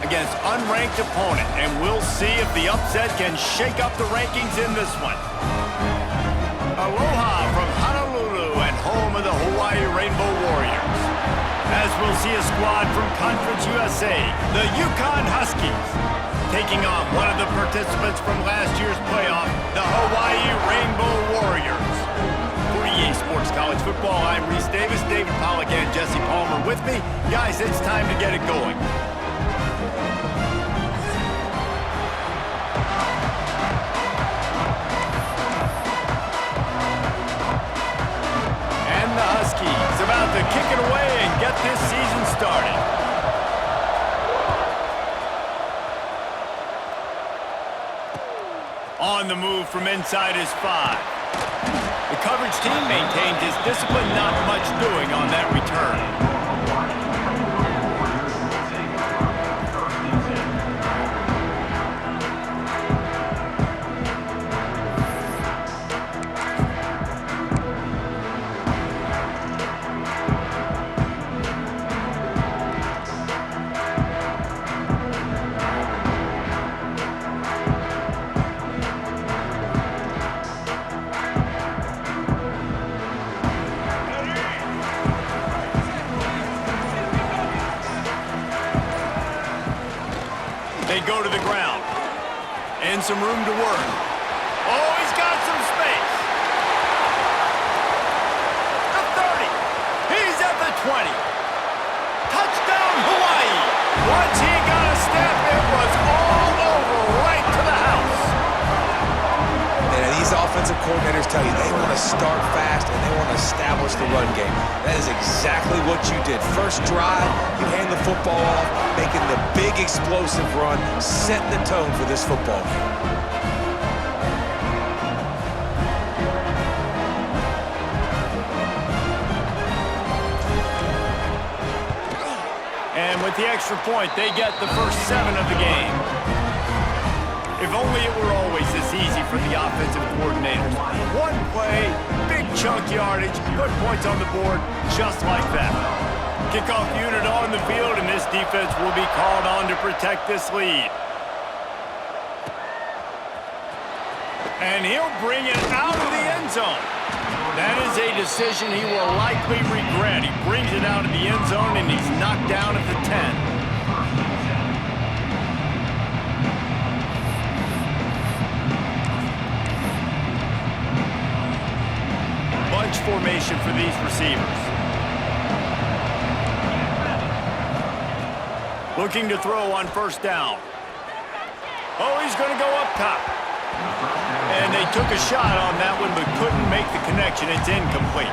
against unranked opponent, and we'll see if the upset can shake up the rankings in this one. Aloha from Honolulu and home of the Hawaii Rainbow Warriors. As we'll see a squad from Conference USA, the UConn Huskies, taking on one of the participants from last year's playoff, the Hawaii Rainbow Warriors. For EA Sports College Football, I'm Reese Davis, David Pollack, and Jesse Palmer with me. Guys, it's time to get it going. Huskies about to kick it away and get this season started. On the move from inside his 5. The coverage team maintained his discipline, not much doing on that return. They go to the ground. And some room to work. Oh, he's got some space. The 30. He's at the 20. Touchdown, Hawaii. Once he got a step, it was all over right to the house. And these offensive coordinators tell you they want to start fast and they want to establish the run game. That is exactly what you did. First drive, you hand the football off, making the big explosive run, setting the tone for this football game. And with the extra point, they get the first 7 of the game. If only it were always this easy for the offensive coordinators. One play, big chunk yardage, put points on the board, just like that. Kickoff unit on the field, and this defense will be called on to protect this lead. And he'll bring it out of the end zone. That is a decision he will likely regret. He brings it out of the end zone, and he's knocked down at the 10. Bunch formation for these receivers. Looking to throw on first down. Oh, he's going to go up top. And they took a shot on that one, but couldn't make the connection. It's incomplete.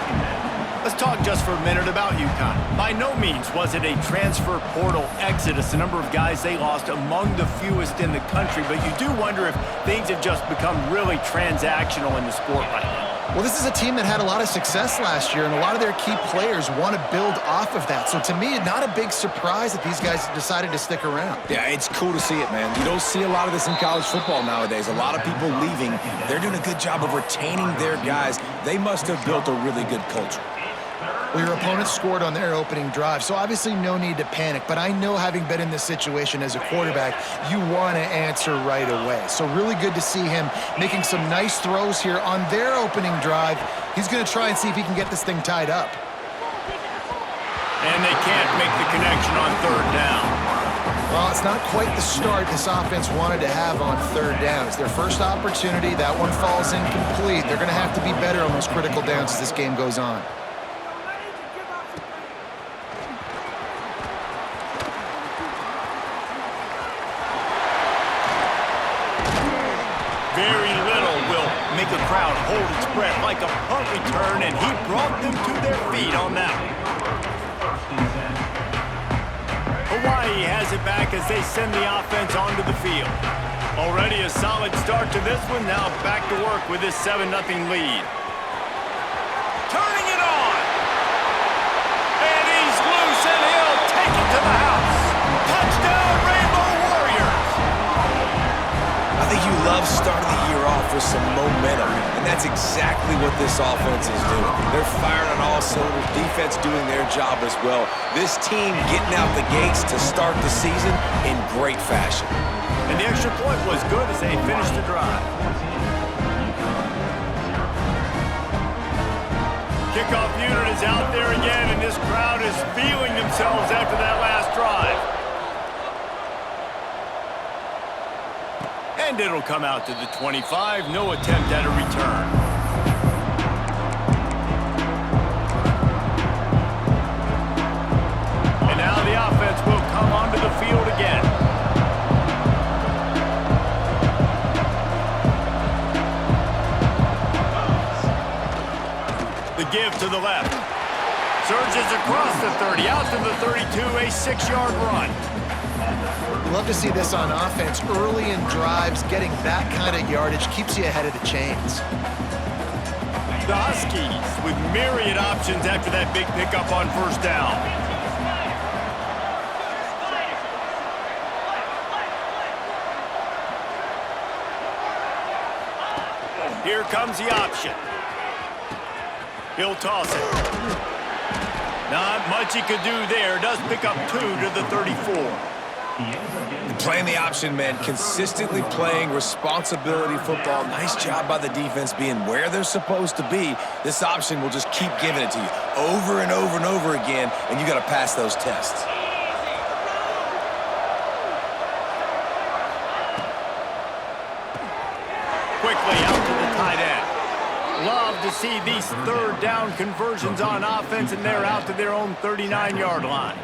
Let's talk just for a minute about UConn. By no means was it a transfer portal exodus. The number of guys they lost among the fewest in the country, but you do wonder if things have just become really transactional in the sport right now. Well, this is a team that had a lot of success last year, and a lot of their key players want to build off of that. So to me, not a big surprise that these guys decided to stick around. Yeah, it's cool to see it, man. You don't see a lot of this in college football nowadays. A lot of people leaving. They're doing a good job of retaining their guys. They must have built a really good culture. Well, your opponent scored on their opening drive, so obviously no need to panic. But I know, having been in this situation as a quarterback, you want to answer right away. So really good to see him making some nice throws here on their opening drive. He's going to try and see if he can get this thing tied up. And they can't make the connection on third down. Well, it's not quite the start this offense wanted to have on third down. It's their first opportunity. That one falls incomplete. They're going to have to be better on those critical downs as this game goes on. Very little will make a crowd hold its breath like a punt return, and he brought them to their feet on that one. Hawaii has it back as they send the offense onto the field. Already a solid start to this one, now back to work with this 7-0 lead. Turning it on! And he's loose, and he'll take it to the house. Touchdown, Rainbow Warriors! I think you love starting the year off with some momentum, and that's exactly what this offense is doing. They're firing on all cylinders, defense doing their job as well. This team getting out the gates to start the season in great fashion. And the extra point was good as they finished the drive. Kickoff unit is out there again, and this crowd is feeling themselves after that last drive. And it'll come out to the 25. No attempt at a return. And now the offense will come onto the field again. The give to the left. Surges across the 30, out to the 32, a 6-yard run. You love to see this on offense. Early in drives, getting that kind of yardage keeps you ahead of the chains. The Huskies with myriad options after that big pickup on first down. Here comes the option. He'll toss it. Not much he could do there. Does pick up 2 to the 34. Playing the option, man, consistently playing responsibility football. Nice job by the defense being where they're supposed to be. This option will just keep giving it to you over and over and over again, and you got to pass those tests. Quickly out to the tight end. Love to see these third down conversions on offense, and they're out to their own 39-yard line.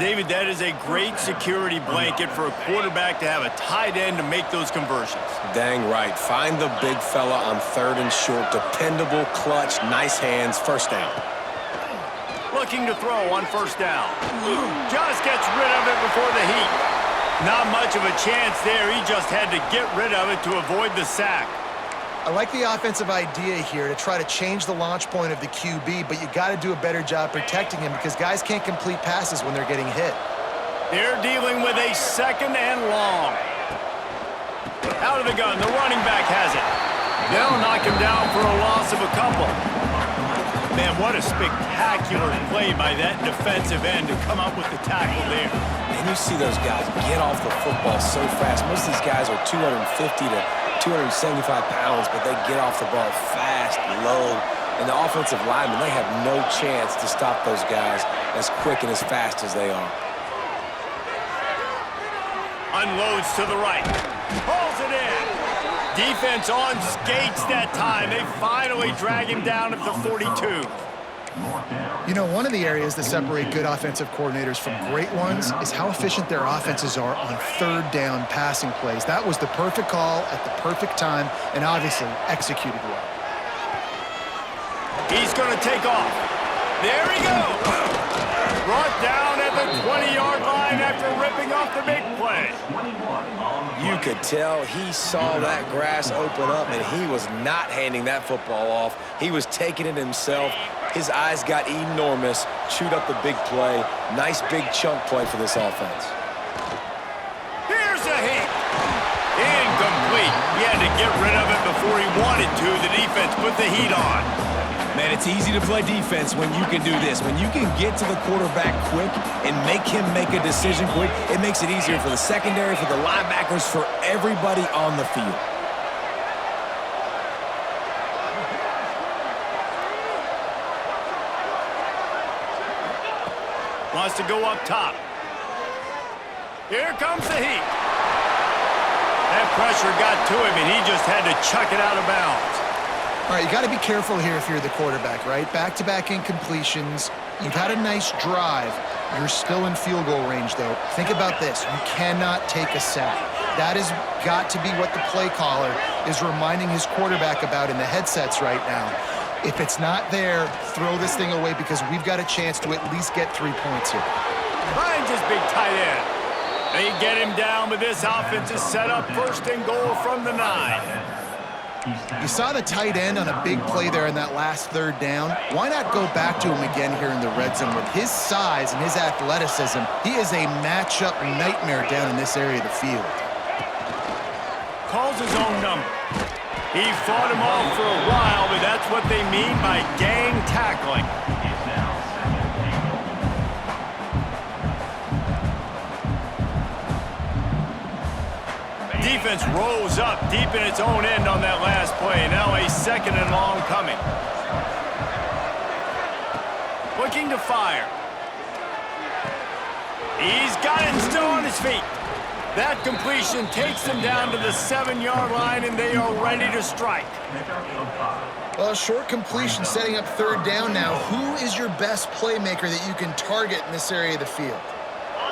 David, that is a great security blanket for a quarterback to have a tight end to make those conversions. Dang right. Find the big fella on 3rd and short. Dependable, clutch, nice hands, first down. Looking to throw on first down. Just gets rid of it before the heat. Not much of a chance there. He just had to get rid of it to avoid the sack. I like the offensive idea here to try to change the launch point of the QB, but you got to do a better job protecting him because guys can't complete passes when they're getting hit. They're dealing with a 2nd and long. Out of the gun, the running back has it. They'll knock him down for a loss of a couple. Man, what a spectacular play by that defensive end to come up with the tackle there. And you see those guys get off the football so fast. Most of these guys are 250 to 275 pounds, but they get off the ball fast, low. And the offensive linemen, they have no chance to stop those guys as quick and as fast as they are. Unloads to the right. Pulls it in. Defense on skates that time. They finally drag him down at the 42. You know, one of the areas that separate good offensive coordinators from great ones is how efficient their offenses are on 3rd down passing plays. That was the perfect call at the perfect time and obviously executed well. He's going to take off. There he goes. Brought down at the 20-yard line after ripping off the big play. You could tell he saw that grass open up, and he was not handing that football off. He was taking it himself. His eyes got enormous, chewed up the big play. Nice big chunk play for this offense. Here's a hit. Incomplete. He had to get rid of it before he wanted to. The defense put the heat on. Man, it's easy to play defense when you can do this. When you can get to the quarterback quick and make him make a decision quick, it makes it easier for the secondary, for the linebackers, for everybody on the field. Wants to go up top. Here comes the heat. That pressure got to him, and he just had to chuck it out of bounds. All right, you got to be careful here if you're the quarterback, right? Back-to-back incompletions. You've had a nice drive. You're still in field goal range, though. Think about this. You cannot take a sack. That has got to be what the play caller is reminding his quarterback about in the headsets right now. If it's not there, throw this thing away because we've got a chance to at least get 3 points here. Finds his big tight end. They get him down, but this offense is set up 1st and goal from the 9. You saw the tight end on a big play there in that last 3rd down. Why not go back to him again here in the red zone? With his size and his athleticism, he is a matchup nightmare down in this area of the field. Calls his own number. He fought him off for a while, but that's what they mean by gang tackling. Defense rolls up deep in its own end on that last play. Now a 2nd and long coming. Looking to fire. He's got it still on his feet. That completion takes them down to the 7-yard line, and they are ready to strike. Well, short completion setting up 3rd down now. Who is your best playmaker that you can target in this area of the field?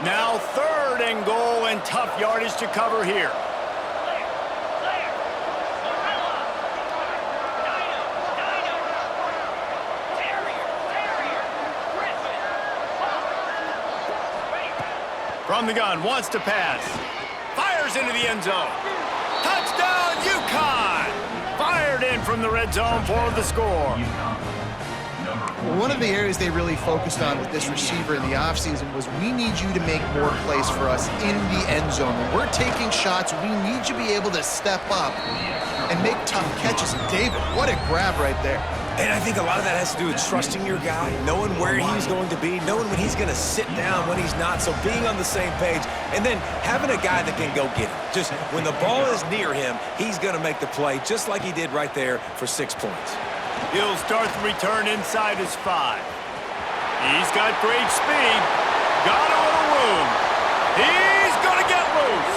Now 3rd and goal, and tough yardage to cover here. From the gun, wants to pass. Fires into the end zone. Touchdown, UConn! Fired in from the red zone for the score. One of the areas they really focused on with this receiver in the offseason was we need you to make more plays for us in the end zone. When we're taking shots, we need you to be able to step up and make tough catches. And David, what a grab right there. And I think a lot of that has to do with trusting your guy, knowing where he's going to be, knowing when he's going to sit down, when he's not, so being on the same page, and then having a guy that can go get it. Just when the ball is near him, he's going to make the play, just like he did right there for 6 points. He'll start the return inside his 5. He's got great speed. Got a little room. He's going to get loose.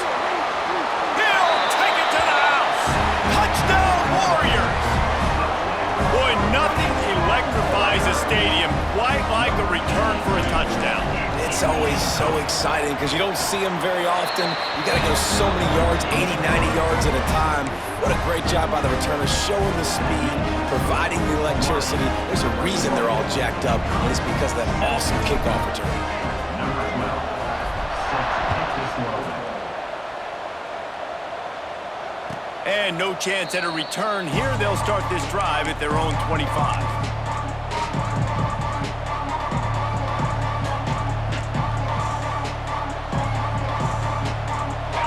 He'll take it to the house. Touchdown, Warriors. Boy, nothing electrifies a stadium quite like a return for a touchdown. It's always so exciting because you don't see them very often. You got to go so many yards, 80, 90 yards at a time. What a great job by the returner, showing the speed, providing the electricity. There's a reason they're all jacked up, and it's because of that awesome kickoff return. And no chance at a return here. They'll start this drive at their own 25.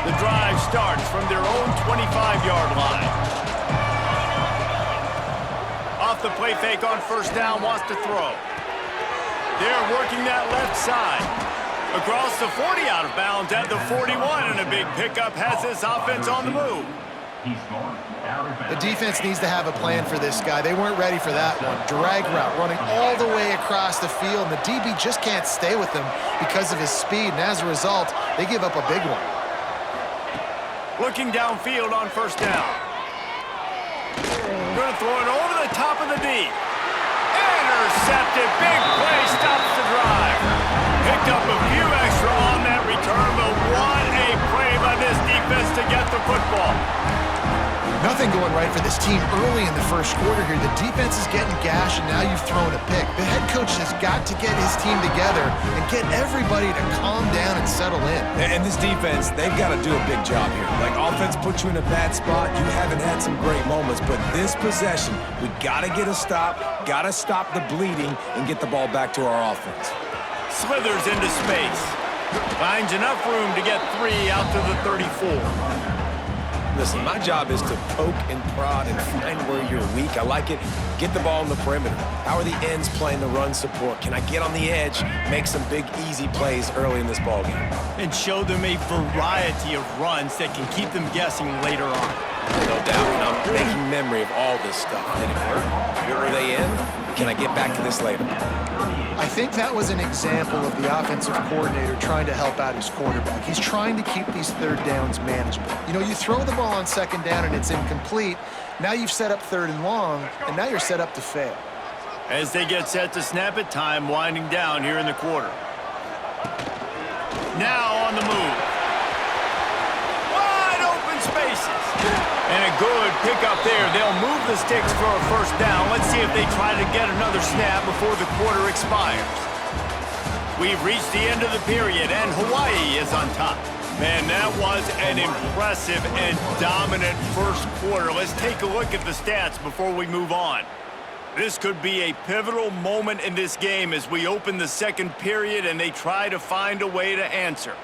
The drive starts from their own 25-yard line. Off the play fake on 1st down, wants to throw. They're working that left side. Across the 40, out of bounds at the 41, and a big pickup has this offense on the move. The defense needs to have a plan for this guy. They weren't ready for that one. Drag route, running all the way across the field, and the DB just can't stay with him because of his speed, and as a result, they give up a big one. Looking downfield on 1st down. Going to throw it over the top of the D. Intercepted. Big play stops the drive. Picked up a few extra on that return, but what a play by this defense to get the football. Nothing going right for this team early in the 1st quarter here. The defense is getting gashed, and now you've thrown a pick. The head coach has got to get his team together and get everybody to calm down and settle in. And this defense, they've got to do a big job here. Like, offense puts you in a bad spot. You haven't had some great moments, but this possession, we got to get a stop, got to stop the bleeding, and get the ball back to our offense. Slithers into space. Finds enough room to get 3 out to the 34. Listen, my job is to poke and prod and find where you're weak. I like it. Get the ball in the perimeter. How are the ends playing the run support? Can I get on the edge, make some big, easy plays early in this ballgame? And show them a variety of runs that can keep them guessing later on. No doubt, and I'm making memory of all this stuff. Did it work? Are they in? Can I get back to this later? I think that was an example of the offensive coordinator trying to help out his quarterback. He's trying to keep these 3rd downs manageable. You know, you throw the ball on 2nd down and it's incomplete. Now you've set up 3rd and long, and now you're set up to fail. As they get set to snap it, time winding down here in the quarter. Now on the move. Wide open spaces. And a good pickup there. They'll move the sticks for a 1st down. Let's see if they try to get another snap before the quarter expires. We've reached the end of the period, and Hawaii is on top. Man, that was an impressive and dominant 1st quarter. Let's take a look at the stats before we move on. This could be a pivotal moment in this game as we open the 2nd period and they try to find a way to answer.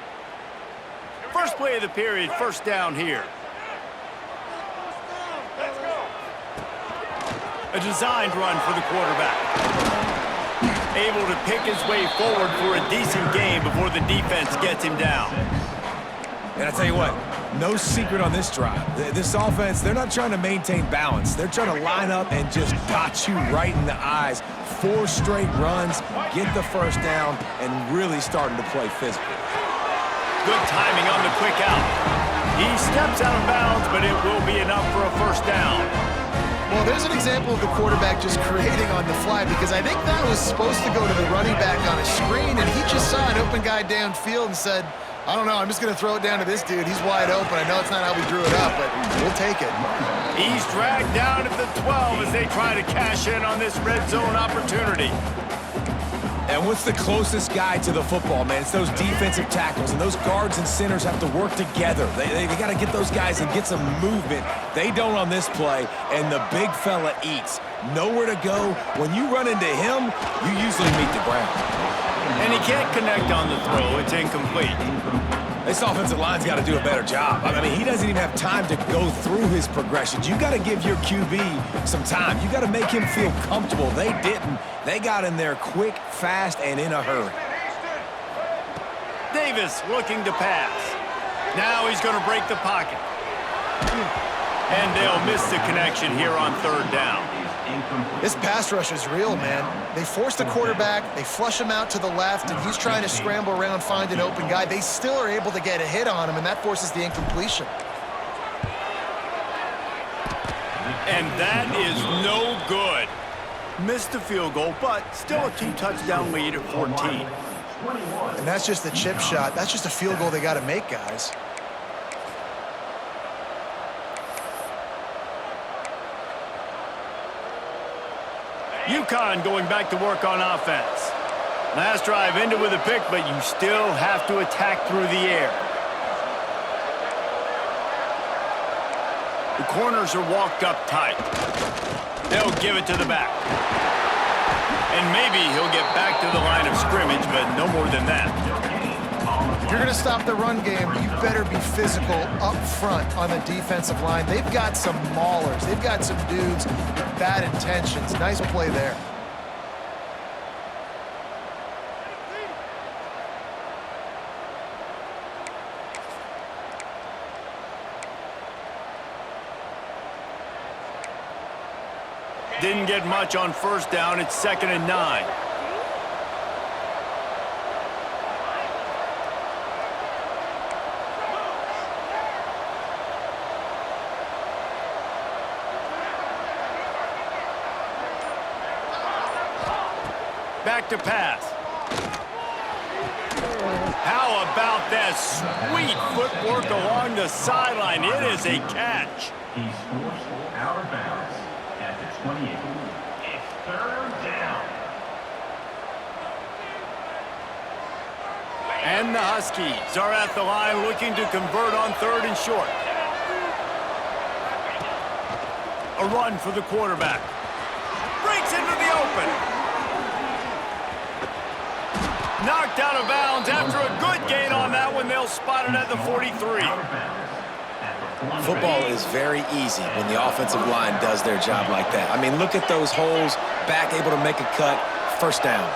First play of the period, 1st down here. Let's go. A designed run for the quarterback. Able to pick his way forward for a decent game before the defense gets him down. And I tell you what, no secret on this drive. This offense, they're not trying to maintain balance. They're trying to line up and just dot you right in the eyes. 4 straight runs, get the first down, and really starting to play physical. Good timing on the quick out. He steps out of bounds, but it will be enough for a first down. Well, there's an example of the quarterback just creating on the fly, because I think that was supposed to go to the running back on a screen, and he just saw an open guy downfield and said, I don't know, I'm just going to throw it down to this dude. He's wide open. I know it's not how we drew it up, but we'll take it. He's dragged down at the 12 as they try to cash in on this red zone opportunity. And what's the closest guy to the football, man? It's those defensive tackles, and those guards and centers have to work together. They got to get those guys and get some movement. They don't on this play, and the big fella eats. Nowhere to go. When you run into him, you usually meet the ground. And he can't connect on the throw. It's incomplete. This offensive line's got to do a better job. I mean, he doesn't even have time to go through his progressions. You got to give your QB some time. You got to make him feel comfortable. They didn't. They got in there quick, fast, and in a hurry. Davis looking to pass. Now he's going to break the pocket. And they'll miss the connection here on third down. This pass rush is real, man. They force the quarterback, they flush him out to the left, and he's trying to scramble around, find an open guy. They still are able to get a hit on him, and that forces the incompletion. And that is no good. Missed the field goal, but still a 2-touchdown lead at 14. And that's just the chip shot. That's just a field goal they got to make, guys. UConn going back to work on offense. Last drive ended with a pick, but you still have to attack through the air. The corners are walked up tight. They'll give it to the back. And maybe he'll get back to the line of scrimmage, but no more than that. If you're going to stop the run game, you better be physical up front on the defensive line. They've got some maulers. They've got some dudes with bad intentions. Nice play there. Didn't get much on first down. It's 2nd and 9. Back to pass. How about that sweet footwork along the sideline? It is a catch. He's forceful out of bounds at the 28. It's third down. And the Huskies are at the line looking to convert on 3rd and short. A run for the quarterback. Breaks into the open. Knocked out of bounds after a good gain on that one. They'll spot it at the 43. Football is very easy when the offensive line does their job like that. I mean, look at those holes, back able to make a cut, first down.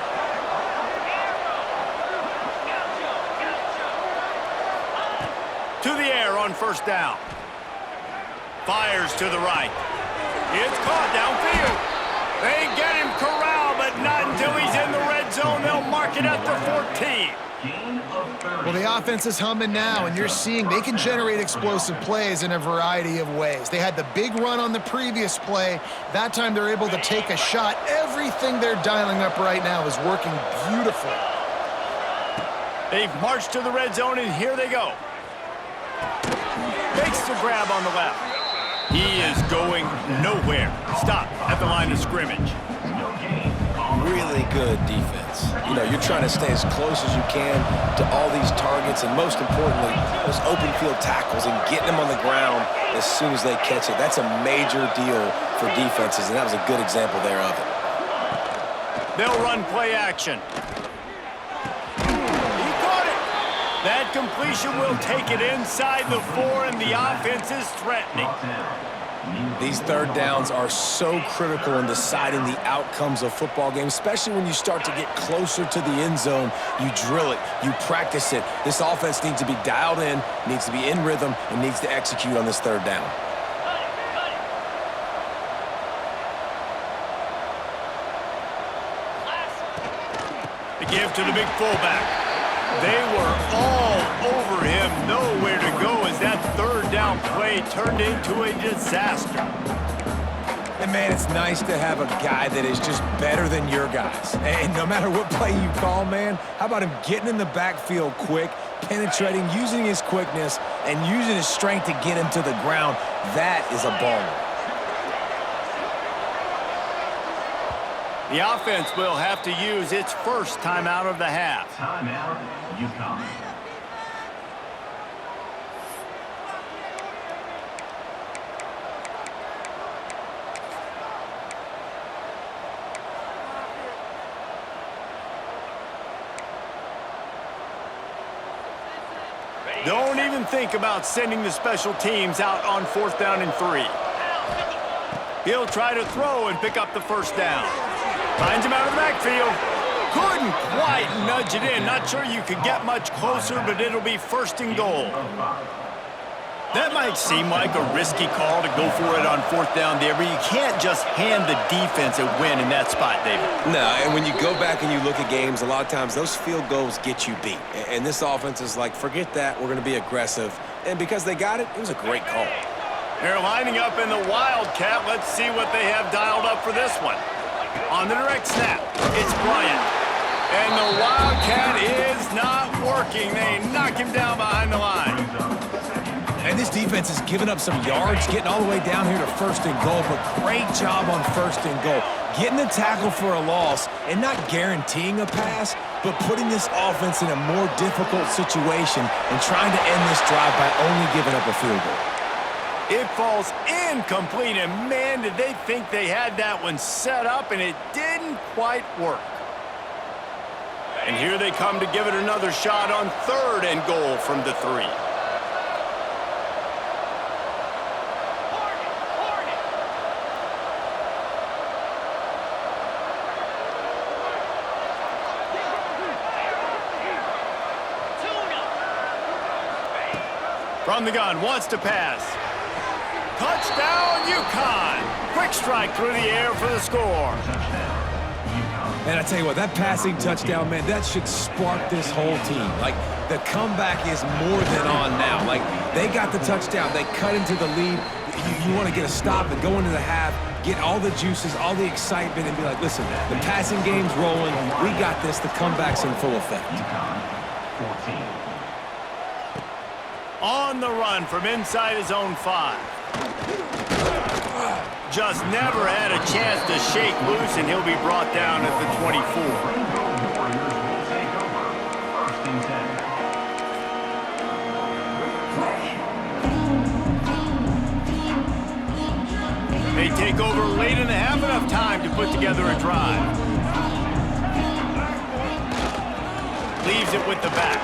To the air on first down. Fires to the right. It's caught downfield. They get him corralled, but not until he's in the red zone. They'll mark it at the 14. Well, the offense is humming now, and you're seeing they can generate explosive plays in a variety of ways. They had the big run on the previous play. That time they're able to take a shot. Everything they're dialing up right now is working beautifully. They've marched to the red zone, and here they go. Makes the grab on the left. He is going nowhere. Stop at the line of scrimmage. Really good defense. You know, you're trying to stay as close as you can to all these targets, and most importantly, those open field tackles and getting them on the ground as soon as they catch it. That's a major deal for defenses, and that was a good example there of it. They'll run play action. He caught it. That completion will take it inside the 4, and the offense is threatening. These third downs are so critical in deciding the outcomes of football games, especially when you start to get closer to the end zone. You drill it, you practice it. This offense needs to be dialed in, needs to be in rhythm, and needs to execute on this third down. The give to the big fullback. They were all over him, nowhere to go as that third down play turned into a disaster. And, man, it's nice to have a guy that is just better than your guys. And no matter what play you call, man, how about him getting in the backfield quick, penetrating, using his quickness, and using his strength to get him to the ground? That is a baller. The offense will have to use its first timeout of the half. Timeout, UConn. Don't even think about sending the special teams out on 4th down and 3. He'll try to throw and pick up the first down. Finds him out of the backfield. Couldn't quite nudge it in. Not sure you could get much closer, but it'll be 1st and goal. That might seem like a risky call to go for it on 4th down there, but you can't just hand the defense a win in that spot, David. No, and when you go back and you look at games, a lot of times those field goals get you beat. And this offense is like, forget that, we're going to be aggressive. And because they got it, it was a great call. They're lining up in the Wildcat. Let's see what they have dialed up for this one. On the direct snap, it's Bryant. And the Wildcat is not working. They knock him down behind the line. And this defense has given up some yards, getting all the way down here to 1st and goal, but great job on 1st and goal. Getting the tackle for a loss and not guaranteeing a pass, but putting this offense in a more difficult situation and trying to end this drive by only giving up a field goal. It falls incomplete, and man, did they think they had that one set up, and it didn't quite work. And here they come to give it another shot on 3rd and goal from the 3. From the gun, wants to pass. Touchdown, UConn! Quick strike through the air for the score. And I tell you what, that passing touchdown, man, that should spark this whole team. Like, the comeback is more than on now. Like, they got the touchdown. They cut into the lead. You want to get a stop and go into the half, get all the juices, all the excitement, and be like, listen, the passing game's rolling. We got this. The comeback's in full effect. UConn, 14. On the run from inside his own 5. Just never had a chance to shake loose, and he'll be brought down at the 24. Warriors will take over 1st and 10. They take over late in the half, enough time to put together a drive. Leaves it with the back.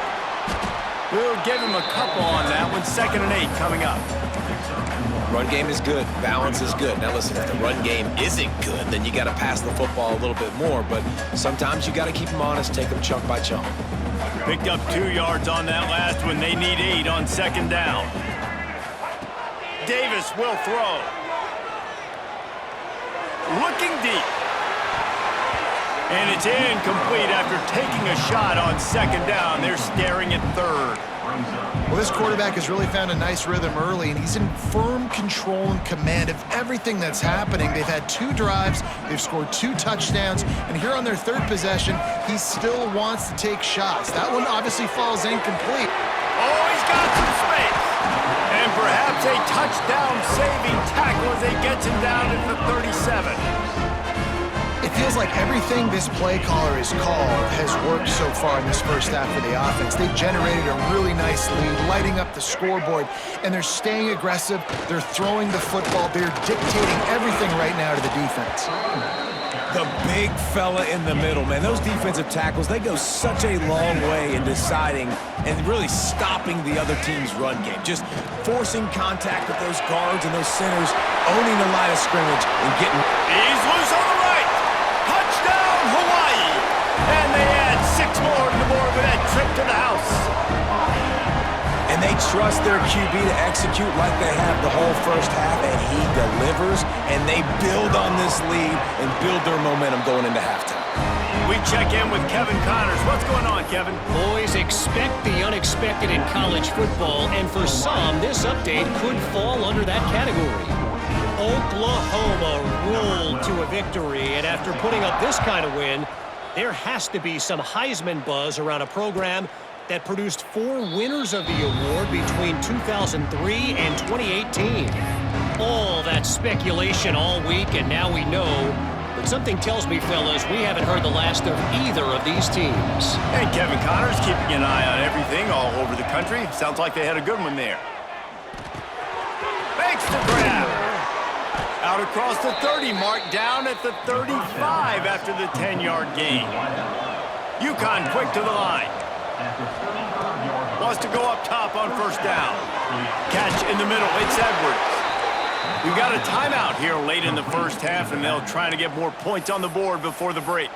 We'll give him a couple on that one. 2nd and 8 coming up. Run game is good. Balance is good. Now, listen, if the run game isn't good, then you got to pass the football a little bit more. But sometimes you got to keep them honest, take them chunk by chunk. Picked up 2 yards on that last one. They need 8 on 2nd down. Davis will throw. Looking deep. And it's incomplete after taking a shot on 2nd down. They're staring at 3rd. Well, this quarterback has really found a nice rhythm early, and he's in firm control and command of everything that's happening. They've had 2 drives, they've scored 2 touchdowns, and here on their 3rd possession, he still wants to take shots. That one obviously falls incomplete. Oh, he's got some space. And perhaps a touchdown-saving tackle as they gets him down at the 37. It feels like everything this play caller has called has worked so far in this first half for the offense. They've generated a really nice lead, lighting up the scoreboard, and they're staying aggressive. They're throwing the football. They're dictating everything right now to the defense. The big fella in the middle, man. Those defensive tackles, they go such a long way in deciding and really stopping the other team's run game. Just forcing contact with those guards and those centers, owning the line of scrimmage and getting... He's loose on the right. Touchdown, Hawaii. And they add 6 more to the board with that trip to the house. And they trust their QB to execute like they have the whole first half, and he delivers, and they build on this lead and build their momentum going into halftime. We check in with Kevin Connors. What's going on, Kevin? Boys, expect the unexpected in college football, and for some, this update could fall under that category. Oklahoma rolled to a victory, and after putting up this kind of win, there has to be some Heisman buzz around a program that produced 4 winners of the award between 2003 and 2018. All that speculation all week, and now we know. But something tells me, fellas, we haven't heard the last of either of these teams. And Kevin Connors keeping an eye on everything all over the country. Sounds like they had a good one there. Makes the grab. Out across the 30 mark, down at the 35 after the 10-yard gain. UConn quick to the line. Wants to go up top on first down. Catch in the middle. It's Edwards. We've got a timeout here late in the first half, and they'll try to get more points on the board before the break.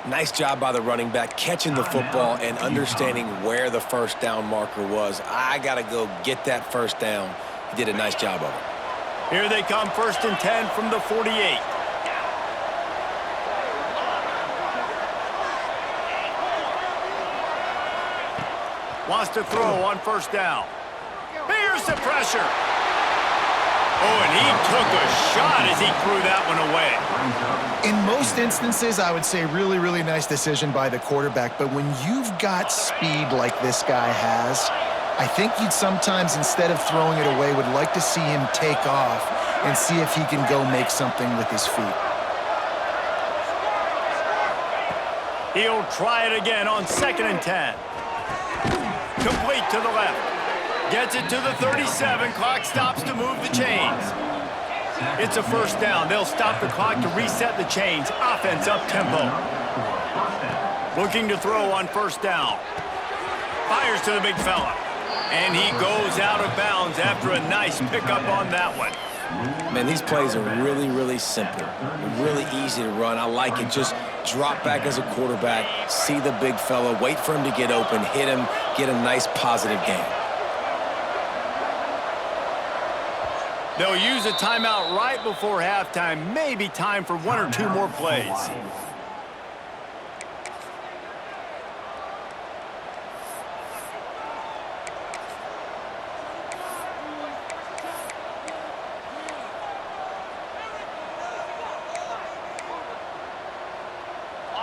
Nice job by the running back, catching the football and understanding where the first down marker was. I got to go get that first down. He did a nice job of it. Here they come, 1st and 10 from the 48. Wants to throw on first down. Here's the pressure. Oh, and he took a shot as he threw that one away. In most instances, I would say really, really nice decision by the quarterback. But when you've got speed like this guy has, I think you'd sometimes, instead of throwing it away, would like to see him take off and see if he can go make something with his feet. He'll try it again on 2nd and 10. Complete to the left. Gets it to the 37. Clock stops to move the chains. It's a first down. They'll stop the clock to reset the chains. Offense up tempo. Looking to throw on first down. Fires to the big fella. And he goes out of bounds after a nice pickup on that one. Man, these plays are really, really simple. Really easy to run. I like it. Just drop back as a quarterback, see the big fella, wait for him to get open, hit him, get a nice positive gain. They'll use a timeout right before halftime. Maybe time for 1 or 2 more plays.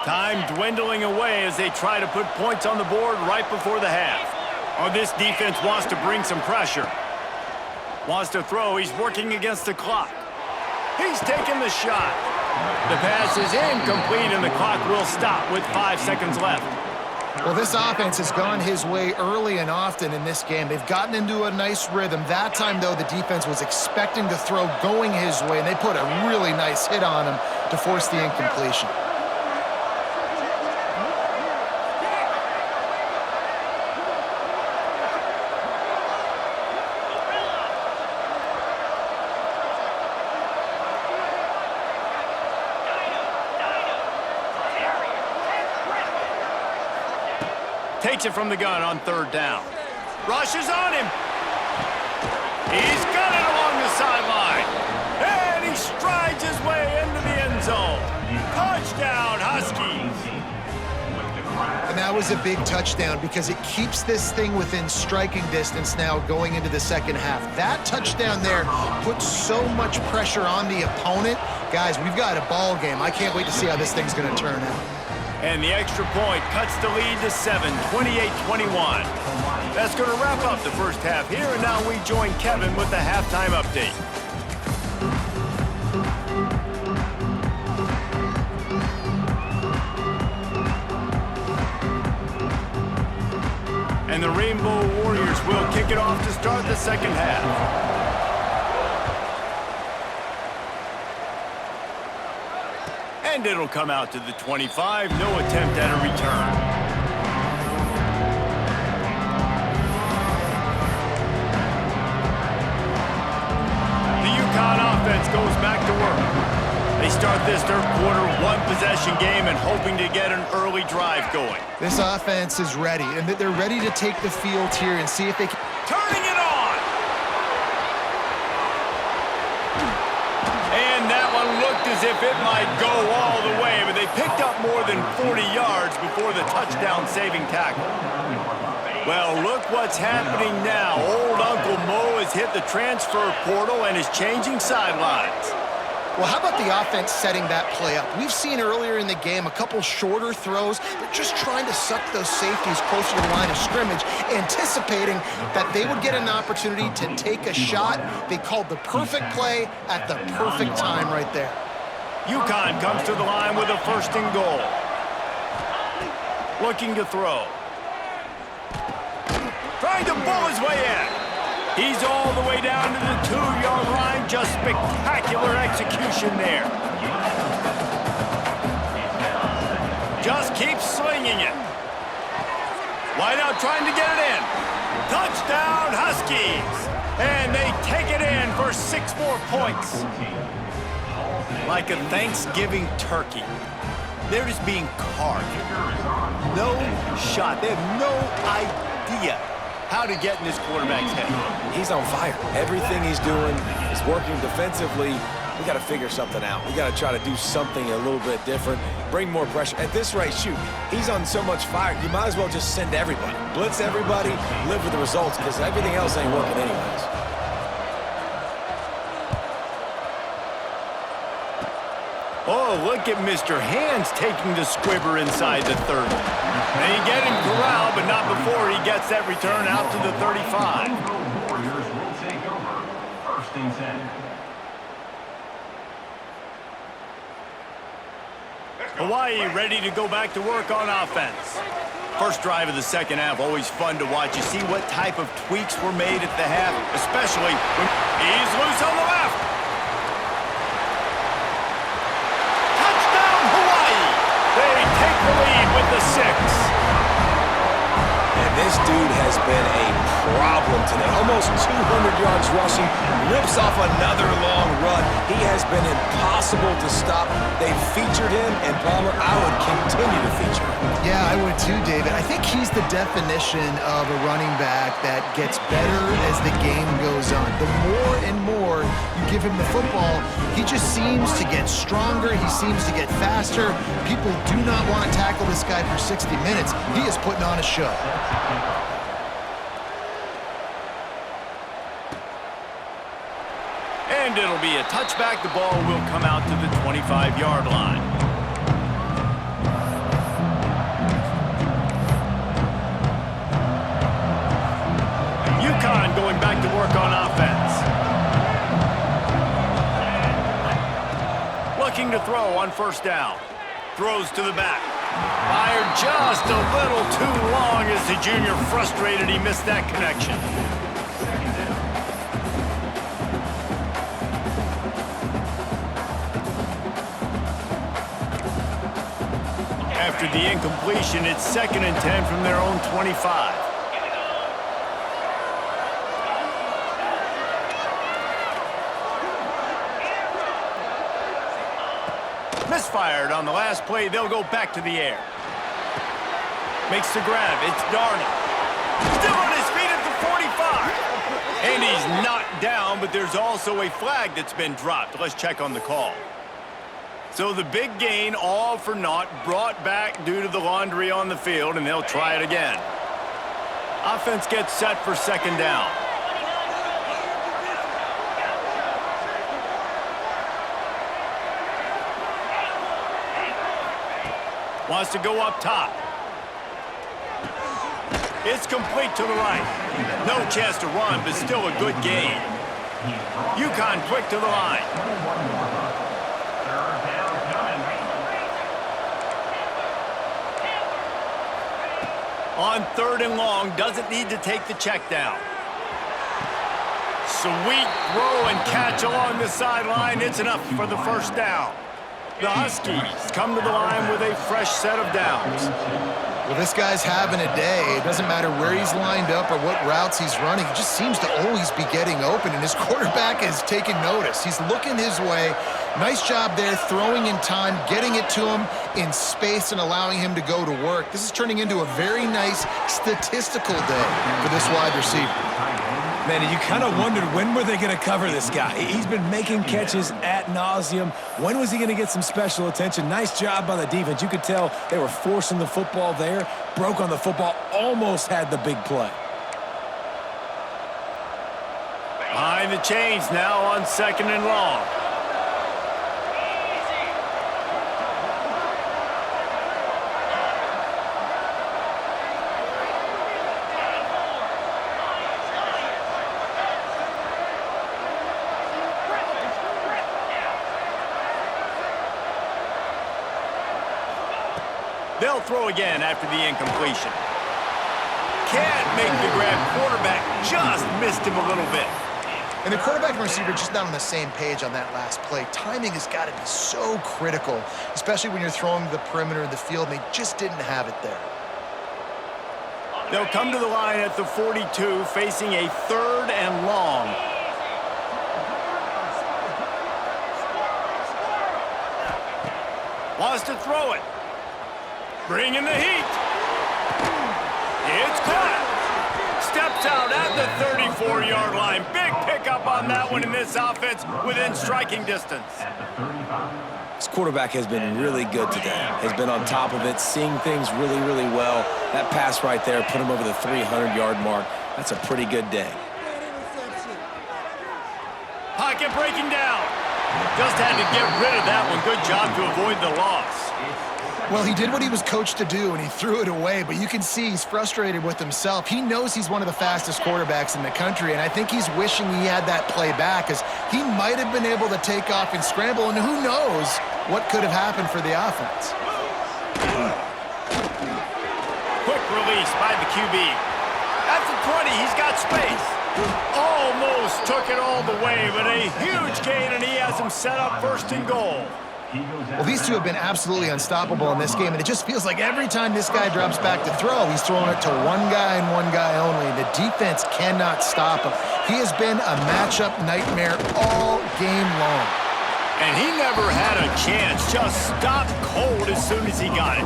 Time dwindling away as they try to put points on the board right before the half. Oh, this defense wants to bring some pressure. Wants to throw. He's working against the clock. He's taking the shot. The pass is incomplete, and the clock will stop with 5 seconds left. Well, this offense has gone his way early and often in this game. They've gotten into a nice rhythm. That time, though, the defense was expecting the throw going his way, and they put a really nice hit on him to force the incompletion. Takes it from the gun on 3rd down. Rushes on him. He's got it along the sideline. And he strides his way into the end zone. Touchdown, Huskies. And that was a big touchdown because it keeps this thing within striking distance now going into the second half. That touchdown there puts so much pressure on the opponent. Guys, we've got a ball game. I can't wait to see how this thing's going to turn out. And the extra point cuts the lead to 7, 28-21. That's going to wrap up the first half here, and now we join Kevin with the halftime update. And the Rainbow Warriors will kick it off to start the second half. And it'll come out to the 25. No attempt at a return. The UConn offense goes back to work. They start this third quarter one-possession game and hoping to get an early drive going. This offense is ready, and they're ready to take the field here and see if they can. Turning it on! And that one looked as if it might go all the way, but they picked up more than 40 yards before the touchdown-saving tackle. Well, look what's happening now. Old Uncle Mo has hit the transfer portal and is changing sidelines. Well, how about the offense setting that play up? We've seen earlier in the game a couple shorter throws. They're just trying to suck those safeties closer to the line of scrimmage, anticipating that they would get an opportunity to take a shot. They called the perfect play at the perfect time right there. UConn comes to the line with a 1st and goal. Looking to throw. Trying to bull his way in. He's all the way down to the 2-yard line. Just spectacular execution there. Just keeps slinging it. Wide out trying to get it in. Touchdown, Huskies. And they take it in for 6 more points. Like a Thanksgiving turkey. They're just being carved. No shot. They have no idea how to get in this quarterback's head. He's on fire. Everything he's doing is working defensively. We got to figure something out. We got to try to do something a little bit different, bring more pressure. At this rate, shoot, he's on so much fire, you might as well just send everybody. Blitz everybody, live with the results, because everything else ain't working anyways. Oh, look at Mr. Hands taking the squibber inside the 30. They get him corralled, but not before he gets that return out to the 35. Warriors will take over 1st and 10. Hawaii ready to go back to work on offense. First drive of the second half, always fun to watch. You see what type of tweaks were made at the half, especially when he's loose on the left. Touchdown, Hawaii! They take the lead with the 6. And this dude has been a problem today. Almost 200 yards rushing, rips off another long run. He has been impossible to stop. They've featured him, and Palmer, I would continue to feature him. Yeah, I would too, David. I think he's the definition of a running back that gets better as the game goes on. The more and more you give him the football, he just seems to get stronger. He seems to get faster. People do not want to tackle this guy for 60 minutes. He is putting on a show. And it'll be a touchback. The ball will come out to the 25-yard line. UConn going back to work on offense. Looking to throw on 1st down. Throws to the back. Fired just a little too long as the junior frustrated he missed that connection. After the incompletion, it's 2nd and 10 from their own 25. Misfired on the last play. They'll go back to the air. Makes the grab. It's Darnold. Still on his feet at the 45. And he's knocked down, but there's also a flag that's been dropped. Let's check on the call. So the big gain, all for naught, brought back due to the laundry on the field, and they'll try it again. Offense gets set for 2nd down. Wants to go up top. It's complete to the right. No chance to run, but still a good gain. UConn quick to the line. On 3rd and long, doesn't need to take the check down. Sweet throw and catch along the sideline. It's enough for the 1st down. The Huskies come to the line with a fresh set of downs. Well, this guy's having a day. It doesn't matter where he's lined up or what routes he's running. He just seems to always be getting open, and his quarterback is taking notice. He's looking his way. Nice job there, throwing in time, getting it to him in space and allowing him to go to work. This is turning into a very nice statistical day for this wide receiver. Man, you kind of wondered when were they going to cover this guy. He's been making catches ad nauseum. When was he going to get some special attention? Nice job by the defense. You could tell they were forcing the football there, broke on the football, almost had the big play. Behind the chains now on 2nd and long. They'll throw again after the incompletion. Can't make the grab. Quarterback just missed him a little bit. And the quarterback and receiver just not on the same page on that last play. Timing has got to be so critical, especially when you're throwing to the perimeter of the field, and they just didn't have it there. They'll come to the line at the 42, facing a 3rd and long. Wants to throw it. Bringing the heat. It's caught. Steps out at the 34-yard line. Big pickup on that one in this offense within striking distance. This quarterback has been really good today. Has been on top of it, seeing things really, really well. That pass right there put him over the 300-yard mark. That's a pretty good day. Pocket breaking down. Just had to get rid of that one. Good job to avoid the loss. Well, he did what he was coached to do, and he threw it away, but you can see he's frustrated with himself. He knows he's one of the fastest quarterbacks in the country, and I think he's wishing he had that play back, as he might have been able to take off and scramble, and who knows what could have happened for the offense. Quick release by the QB. At the 20, he's got space. Almost took it all the way, but a huge gain, and he has him set up 1st and goal. Well, these two have been absolutely unstoppable in this game, and it just feels like every time this guy drops back to throw, he's throwing it to one guy and one guy only. The defense cannot stop him. He has been a matchup nightmare all game long. And he never had a chance. Just stopped cold as soon as he got it.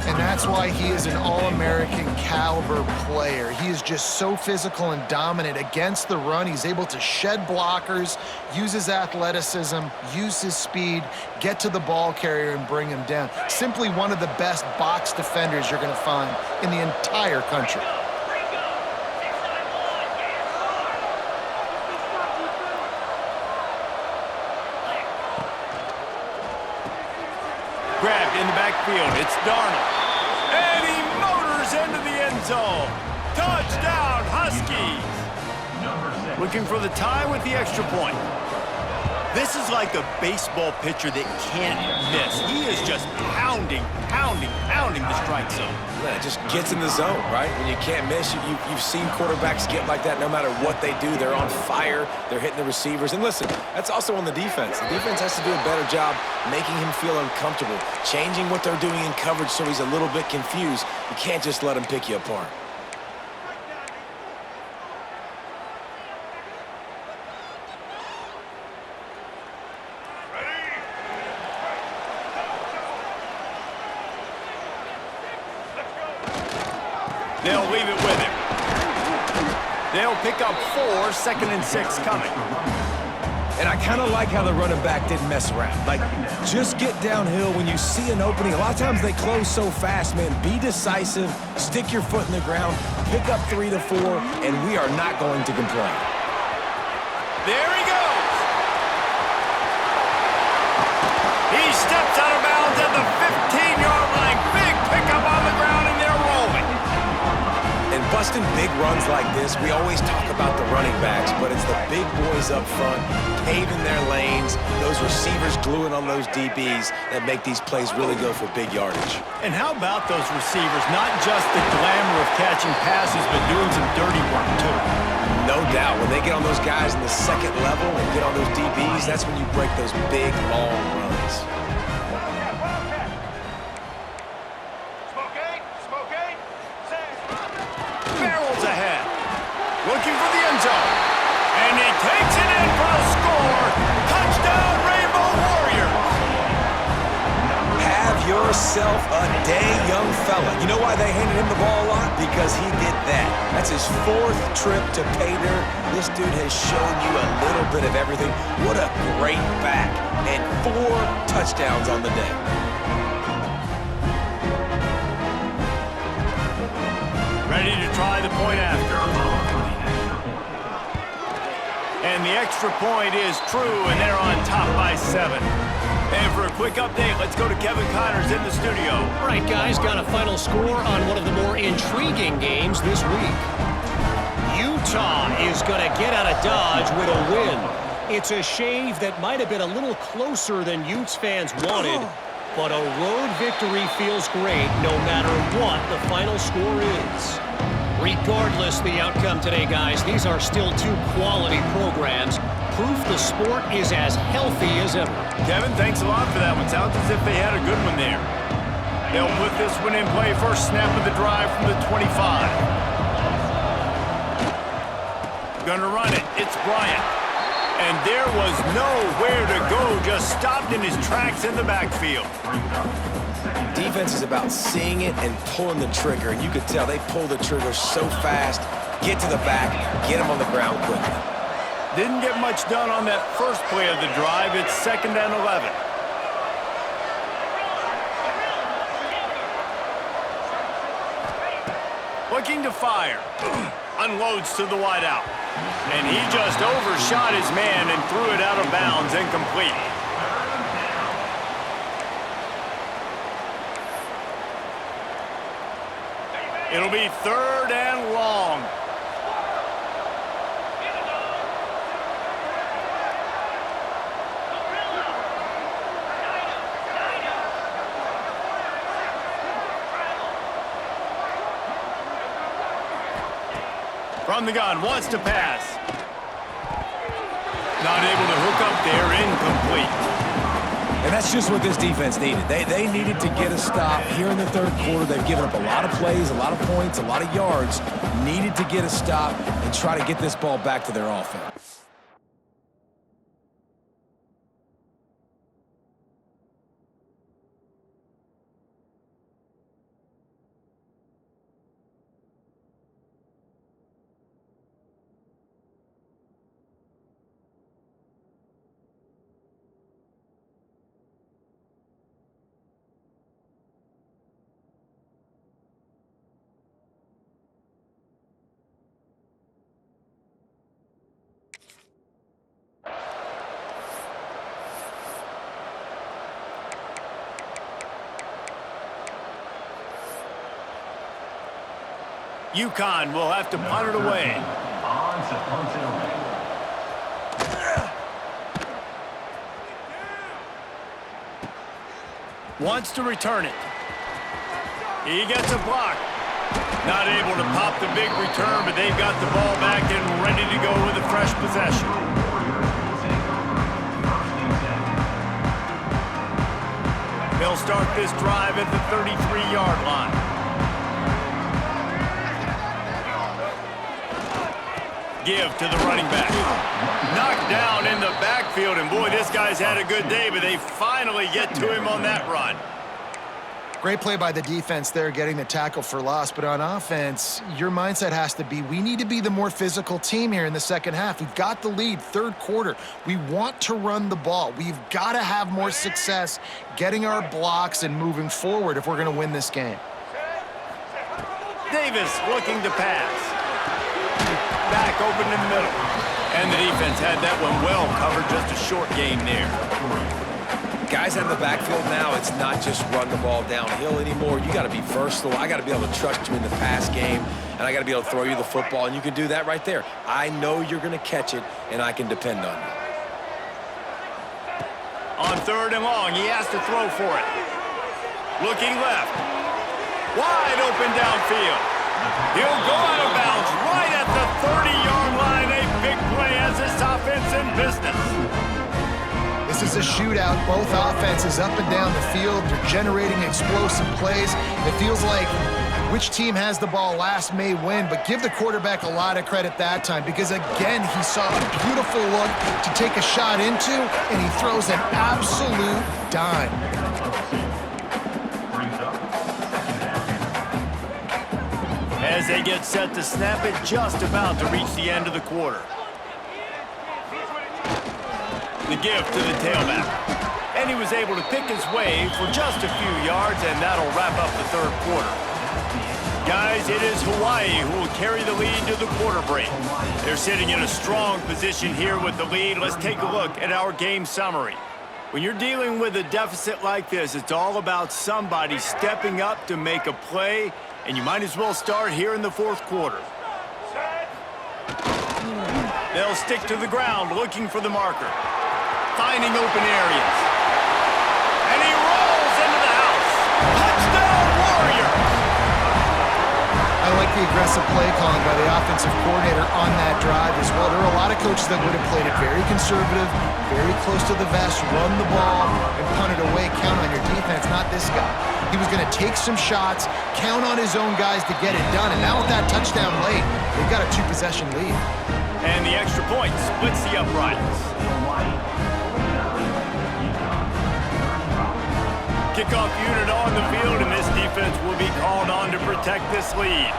And that's why he is an All-American caliber player. He is just so physical and dominant against the run. He's able to shed blockers, use his athleticism, use his speed, get to the ball carrier and bring him down. Simply one of the best box defenders you're going to find in the entire country. Grabbed in the backfield. It's Darnold. And he motors into the end zone. Touchdown, Huskies. Looking for the tie with the extra point. This is like a baseball pitcher that can't miss. He is just pounding the strike zone. Yeah, it just gets in the zone, right? When you can't miss, you've seen quarterbacks get like that no matter what they do. They're on fire. They're hitting the receivers. And listen, that's also on the defense. The defense has to do a better job making him feel uncomfortable, changing what they're doing in coverage so he's a little bit confused. You can't just let him pick you apart. They'll leave it with him. They'll pick up 4, 2nd and 6 coming. And I kind of like how the running back didn't mess around. Like, just get downhill when you see an opening. A lot of times they close so fast, man. Be decisive, stick your foot in the ground, pick up 3 to 4, and we are not going to complain. There he goes. He steps out of bounds at the 15-yard line. Big pickup on the ground, and they're rolling. And busting big runs like this, we always talk about the running backs, but it's the big boys up front, paving their lanes, those receivers gluing on those DBs that make these plays really go for big yardage. And how about those receivers? Not just the glamour of catching passes, but doing some dirty work, too. No doubt. When they get on those guys in the second level and get on those DBs, that's when you break those big, long runs. Barrels ahead. Looking for the end zone. And he takes it in for a score. Touchdown, Rainbow Warriors. Have yourself a day, young fella. You know why they handed him the ball a lot? Because he did that. That's his 4th trip to pay dirt. This dude has shown you a little bit of everything. What a great back. And 4 touchdowns on the day. Ready to try the point after. And the extra point is true, and they're on top by 7. And for a quick update, let's go to Kevin Connors in the studio. All right, guys, got a final score on one of the more intriguing games this week. Utah is going to get out of Dodge with a win. It's a shave that might have been a little closer than Utes fans wanted, but a road victory feels great no matter what the final score is. Regardless the outcome today, guys, these are still 2 quality programs. Proof the sport is as healthy as ever. Kevin, thanks a lot for that one. Sounds as if they had a good one there. They'll put this one in play. First snap of the drive from the 25. Gonna run it. It's Bryant. And there was nowhere to go. Just stopped in his tracks in the backfield. Defense is about seeing it and pulling the trigger. And you could tell they pull the trigger so fast, get to the back, get him on the ground quickly. Didn't get much done on that first play of the drive. It's 2nd and 11. Looking to fire. Unloads to the wideout. And he just overshot his man and threw it out of bounds, incomplete. It'll be 3rd and long. From the gun, wants to pass. Not able to hook up there, incomplete. And that's just what this defense needed. They needed to get a stop here in the 3rd quarter. They've given up a lot of plays, a lot of points, a lot of yards. Needed to get a stop and try to get this ball back to their offense. UConn will have to punt it away. On to punt it away. Wants to return it. He gets a block. Not able to pop the big return, but they've got the ball back and ready to go with a fresh possession. They'll start this drive at the 33-yard line. Give to the running back. Knocked down in the backfield, and boy, this guy's had a good day, but they finally get to him on that run. Great play by the defense there, getting the tackle for loss. But on offense, your mindset has to be, we need to be the more physical team here in the second half. We've got the lead, 3rd quarter. We want to run the ball. We've got to have more success getting our blocks and moving forward if we're going to win this game. Davis looking to pass. Back open in the middle. And the defense had that one well covered, just a short game there. Guys out in the backfield now, it's not just run the ball downhill anymore. You got to be versatile. I got to be able to trust you in the pass game, and I got to be able to throw you the football, and you can do that right there. I know you're going to catch it, and I can depend on you. On 3rd and long, he has to throw for it. Looking left. Wide open downfield. He'll go out of bounds right at the 30-yard line. A is a shootout. Both offenses up and down the field. They're generating explosive plays. It feels like which team has the ball last may win, but give the quarterback a lot of credit that time because, again, he saw a beautiful look to take a shot into, and he throws an absolute dime. As they get set to snap it, just about to reach the end of the quarter. The give to the tailback. And he was able to pick his way for just a few yards, and that'll wrap up the third quarter. Guys, it is Hawaii who will carry the lead to the quarter break. They're sitting in a strong position here with the lead. Let's take a look at our game summary. When you're dealing with a deficit like this, it's all about somebody stepping up to make a play, and you might as well start here in the fourth quarter. They'll stick to the ground looking for the marker, finding open areas. And he rolls into the house. Touchdown, Warriors! I like the aggressive play calling by the offensive coordinator on that drive as well. There are a lot of coaches that would have played it very conservative, very close to the vest, run the ball, and punt it away, count on your defense, not this guy. He was going to take some shots, count on his own guys to get it done, and now with that touchdown late, they've got a two-possession lead. And the extra point splits the uprights. Kickoff unit on the field, and this defense will be called on to protect this lead.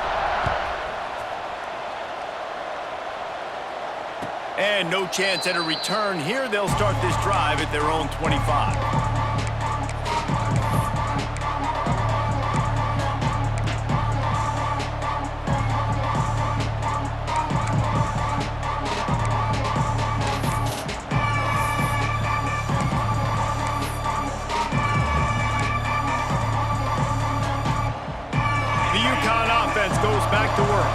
And no chance at a return here. They'll start this drive at their own 25. Goes back to work.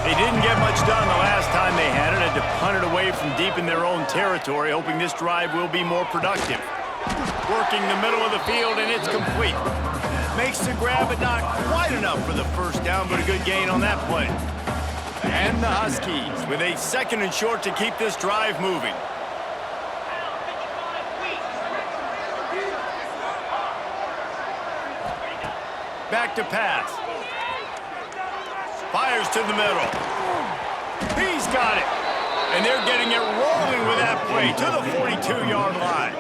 They didn't get much done the last time they had it. Had to punt it away from deep in their own territory, hoping this drive will be more productive. Working the middle of the field, and it's complete. Makes the grab, but not quite enough for the first down, but a good gain on that play. And the Huskies with a second and short to keep this drive moving. Back to pass. Fires to the middle. He's got it. And they're getting it rolling with that play to the 42-yard line.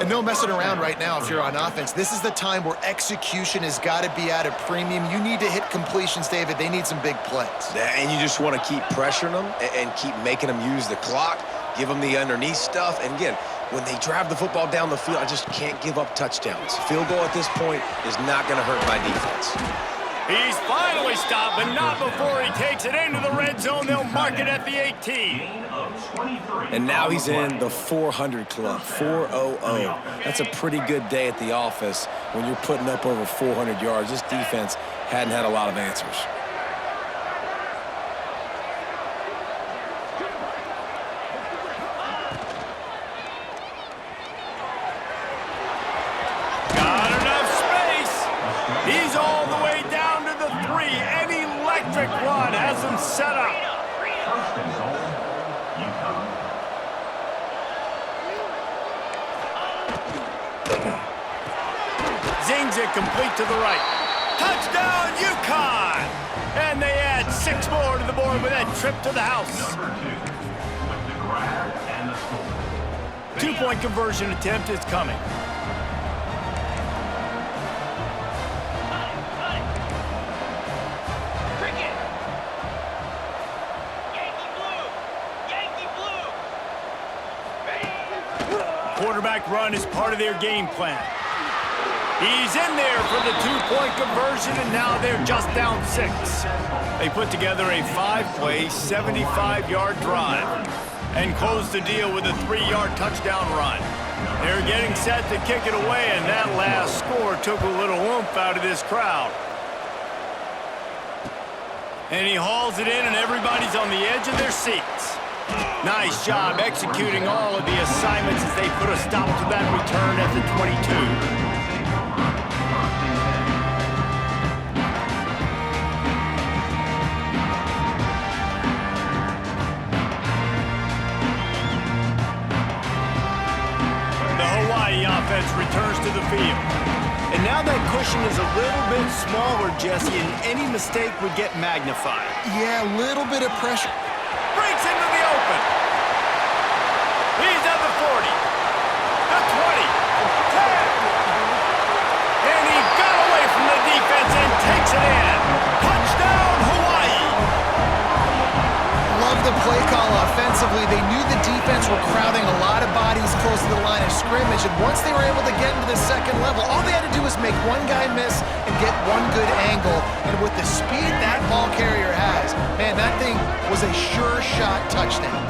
And no messing around right now if you're on offense. This is the time where execution has got to be at a premium. You need to hit completions, David. They need some big plays. And you just want to keep pressuring them and keep making them use the clock, give them the underneath stuff. And again, when they drive the football down the field, I just can't give up touchdowns. Field goal at this point is not going to hurt my defense. He's finally stopped, but not before he takes it into the red zone. They'll mark it at the 18. And now he's in the 400 club, 400. That's a pretty good day at the office when you're putting up over 400 yards. This defense hadn't had a lot of answers. Got enough space. He's all the way down to the 3. An electric run has him set up. First and goal, UConn. Zings it complete to the right. Touchdown, UConn! And they add 6 more to the board with that trip to the house. Number 2, with the grab and the score. 2-point conversion attempt is coming. Quarterback run is part of their game plan. He's in there for the 2-point conversion, and now they're just down 6. They put together a 5-play, 75-yard drive and close the deal with a 3-yard touchdown run. They're getting set to kick it away, and that last score took a little oomph out of this crowd. And he hauls it in, and everybody's on the edge of their seats. Nice job executing all of the assignments as they put a stop to that return at the 22. defense returns to the field. And now that cushion is a little bit smaller, Jesse, and any mistake would get magnified. Yeah, a little bit of pressure. Breaks into the open. He's at the 40, the 20, 10. And he got away from the defense and takes it in. Touchdown, Hawaii. Love the play call offensively. They knew the defense were crowding a lot of bodies close to the line of scrimmage, and once they were able to get into the second level, all they had to do was make one guy miss and get one good angle. And with the speed that ball carrier has, man, that thing was a sure shot touchdown.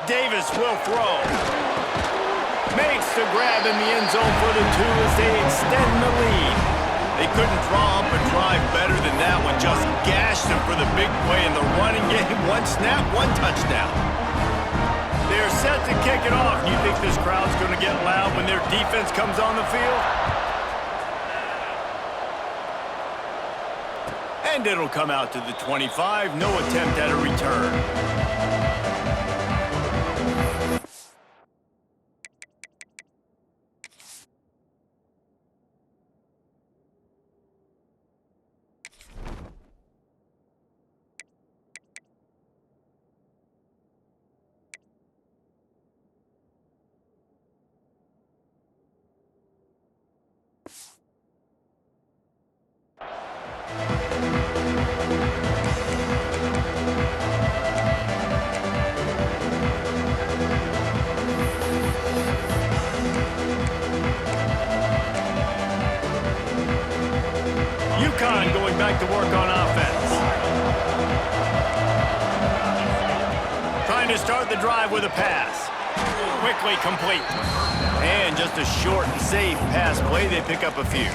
Davis will throw. Makes the grab in the end zone for the 2 as they extend the lead. They couldn't draw up a drive better than that one. Just gashed them for the big play in the running game. One snap, one touchdown. They're set to kick it off. You think this crowd's going to get loud when their defense comes on the field? And it'll come out to the 25. No attempt at a return. UConn going back to work on offense. Trying to start the drive with a pass. Quickly complete. And just a short and safe pass play. They pick up a few.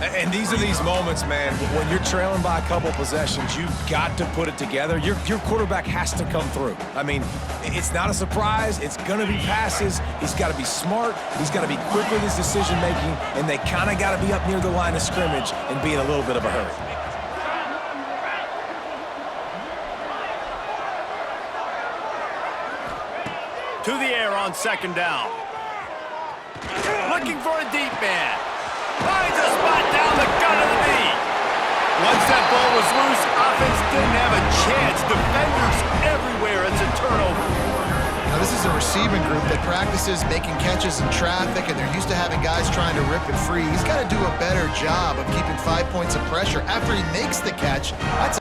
And these are these moments, man, when you're trailing by a couple possessions, you've got to put it together. Your quarterback has to come through. I mean, it's not a surprise. It's going to be passes. He's got to be smart. He's got to be quick with his decision-making, and they kind of got to be up near the line of scrimmage and be in a little bit of a hurry. To the air on second down. Looking for a deep man. Finds a spot down the gun of the knee. Once that ball was loose, offense didn't have a chance. Defenders everywhere. It's a turnover. Now, this is a receiving group that practices making catches in traffic, and they're used to having guys trying to rip it free. He's got to do a better job of keeping 5 points of pressure after he makes the catch. That's